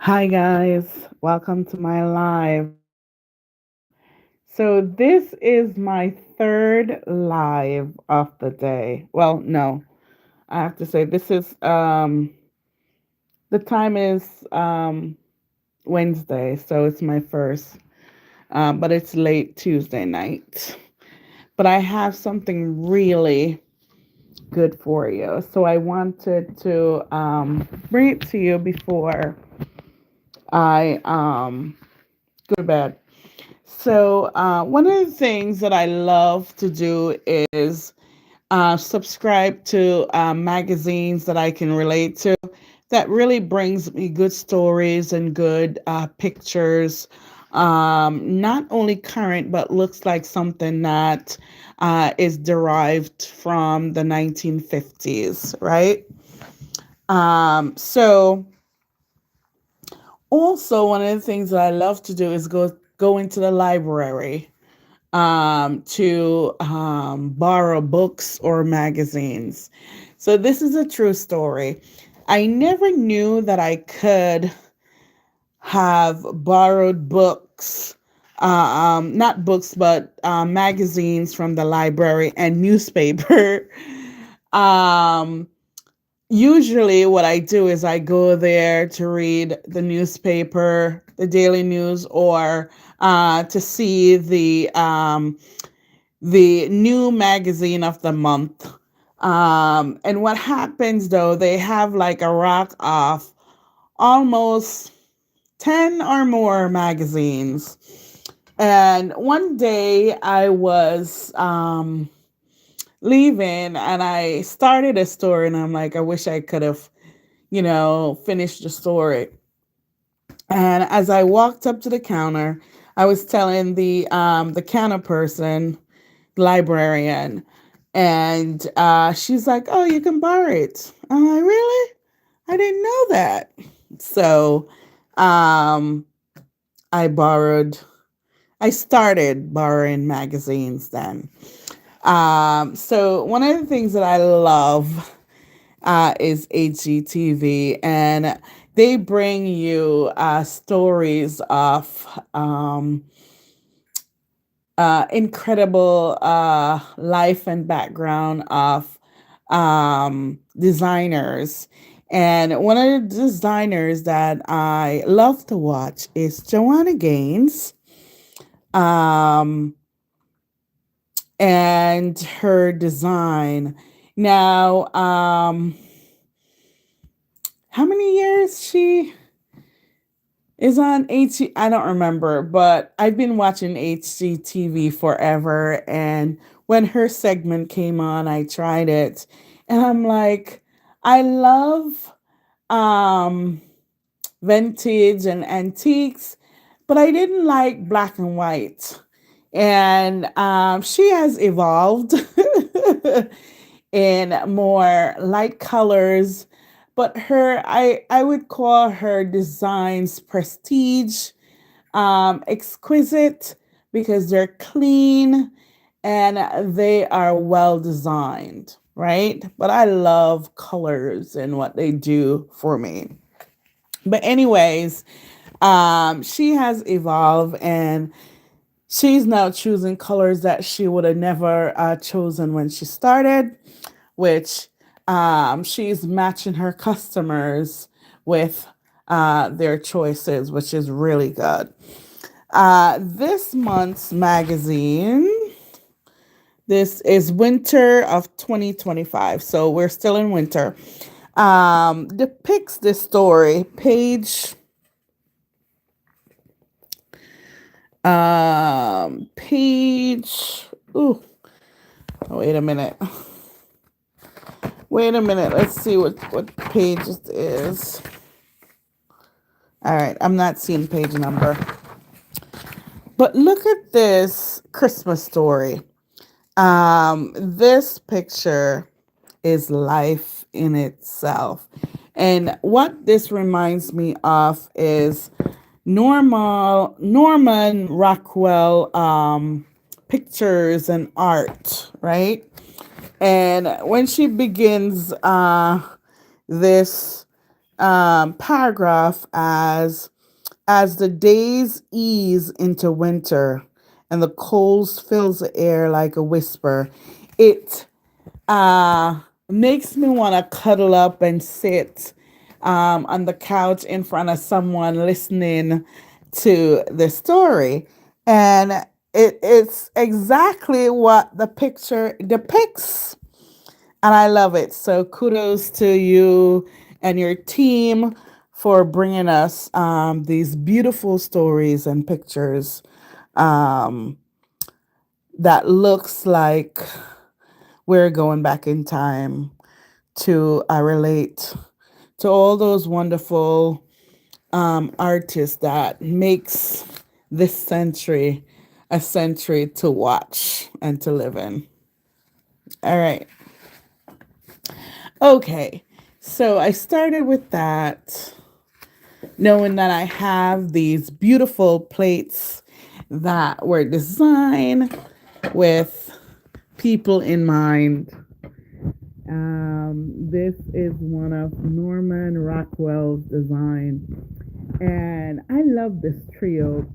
Hi, guys. Welcome to my live. So, this is my third live of the day. Well, no, I have to say the time is Wednesday, so it's my first, but it's late Tuesday night. But I have something really good for you. So, I wanted to bring it to you before I go to bed. So, one of the things that I love to do is subscribe to magazines that I can relate to that really brings me good stories and good pictures. Not only current, but looks like something that is derived from the 1950s, right? So, also, one of the things that I love to do is go into the library to borrow books or magazines. So, this is a true story. I never knew that I could have borrowed books, not books, but magazines from the library and newspaper. um, Usually, what I do is I go there to read the newspaper, the daily news, or to see the new magazine of the month. And what happens though, they have like a rack of almost 10 or more magazines. And one day I was leaving and I started a story, and I'm like, I wish I could have, finished the story. And as I walked up to the counter, I was telling the counter person, librarian, and she's like, "Oh, you can borrow it." I'm like, "Really? I didn't know that." So, um, I borrowed. I started borrowing magazines then. So one of the things that I love is HGTV, and they bring you stories of incredible life and background of designers. And one of the designers that I love to watch is Joanna Gaines. Um, and her design. Now, how many years she is on HG? I don't remember, but I've been watching HGTV forever. And when her segment came on, I tried it, and I'm like, I love um, vintage and antiques, but I didn't like black and white. And she has evolved in more light colors, but I would call her designs prestige, exquisite, because they're clean and they are well designed, right? But I love colors and what they do for me. But anyways, she has evolved, and she's now choosing colors that she would have never chosen when she started, which she's matching her customers with their choices, which is really good. This month's magazine, this is winter of 2025. So we're still in winter. Depicts this story, page, ooh, oh, wait a minute. Wait a minute. Let's see what page it is. All right, I'm not seeing page number. But look at this Christmas story. This picture is life in itself. And what this reminds me of is Norman Rockwell pictures and art, right? And when she begins this paragraph as the days ease into winter and the cold fills the air like a whisper, it uh, makes me want to cuddle up and sit on the couch in front of someone listening to the story. And it's exactly what the picture depicts. And I love it. So kudos to you and your team for bringing us these beautiful stories and pictures um, that looks like we're going back in time to relate to all those wonderful artists that makes this century a century to watch and to live in. All right. Okay. So I started with that, knowing that I have these beautiful plates that were designed with people in mind. This is one of Norman Rockwell's design, and I love this trio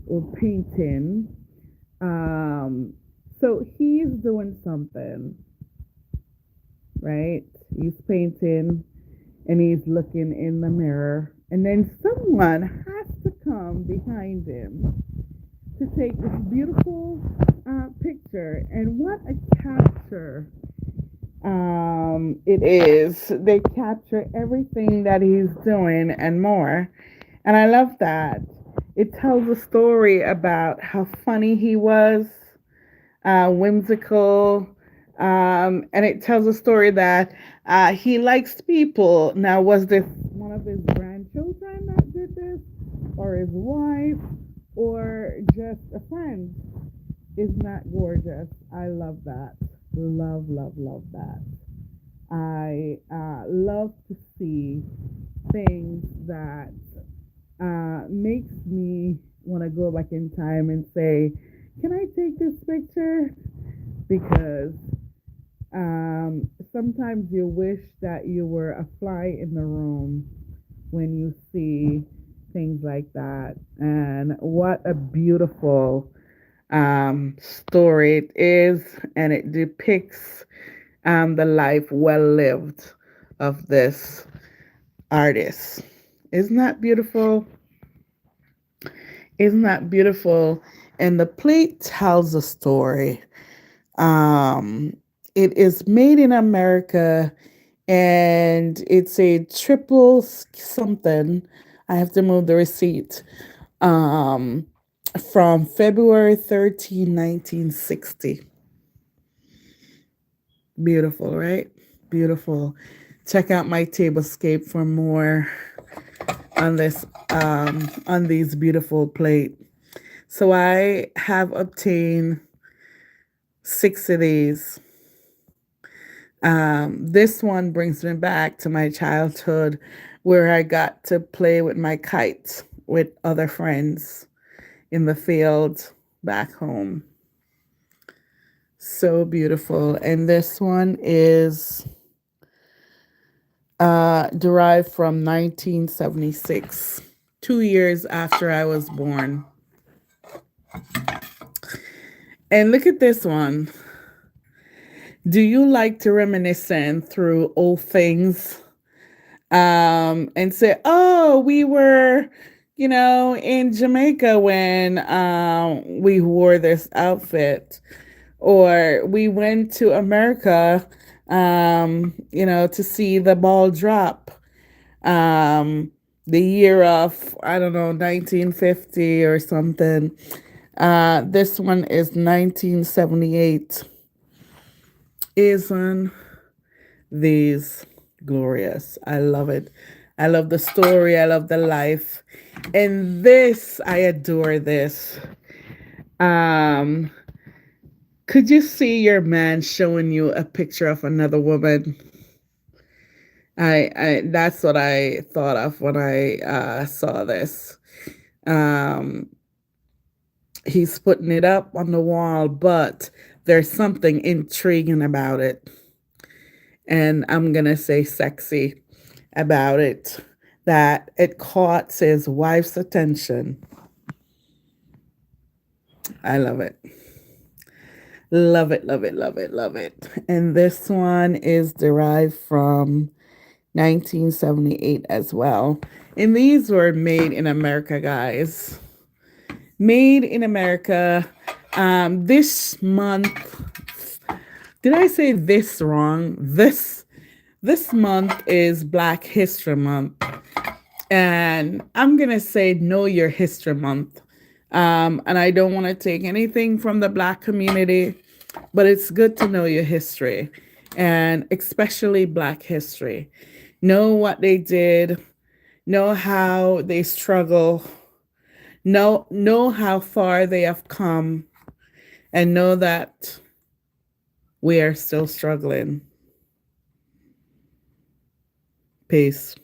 or painting. So he's doing something, right? He's painting and he's looking in the mirror, and then someone has to come behind him to take this beautiful picture. And what a capture it is. They capture everything that he's doing and more. And I love that. It tells a story about how funny he was, whimsical, and it tells a story that he likes people. Now, was this one of his grandchildren that did this, or his wife, or just a friend? Isn't that gorgeous? I love that. Love, love, love that. I love to see things that makes me want to go back in time and say, "Can I take this picture?" Because sometimes you wish that you were a fly in the room when you see things like that. And what a beautiful story it is, and it depicts the life well lived of this artist. Isn't that beautiful? Isn't that beautiful? And the plate tells a story. Um, it is made in America, and it's a triple something. I have to move the receipt. Um, from February 13, 1960. Beautiful, right? Beautiful. Check out my tablescape for more on this on these beautiful plate. So I have obtained 6 of these. This one brings me back to my childhood where I got to play with my kites with other friends in the field back home. So beautiful. And this one is derived from 1976, 2 years after I was born. And look at this one. Do you like to reminiscence through old things and say, oh, we were, in Jamaica when we wore this outfit, or we went to America, to see the ball drop, the year of, I don't know, 1950 or something. This one is 1978. Isn't these glorious? I love it. I love the story. I love the life. And this, I adore this. Um, could you see your man showing you a picture of another woman? I that's what I thought of when I saw this. Um, he's putting it up on the wall, but there's something intriguing about it. and I'm going to say sexy about it, that it caught his wife's attention. I love it. Love it, love it, love it, love it. And this one is derived from 1978 as well. And these were made in America, guys. Made in America. This month, did I say this wrong? This month is Black History Month. And I'm going to say Know Your History Month. And I don't want to take anything from the Black community, but it's good to know your history, and especially Black history. Know what they did, know how they struggle, know how far they have come, and know that we are still struggling. Peace.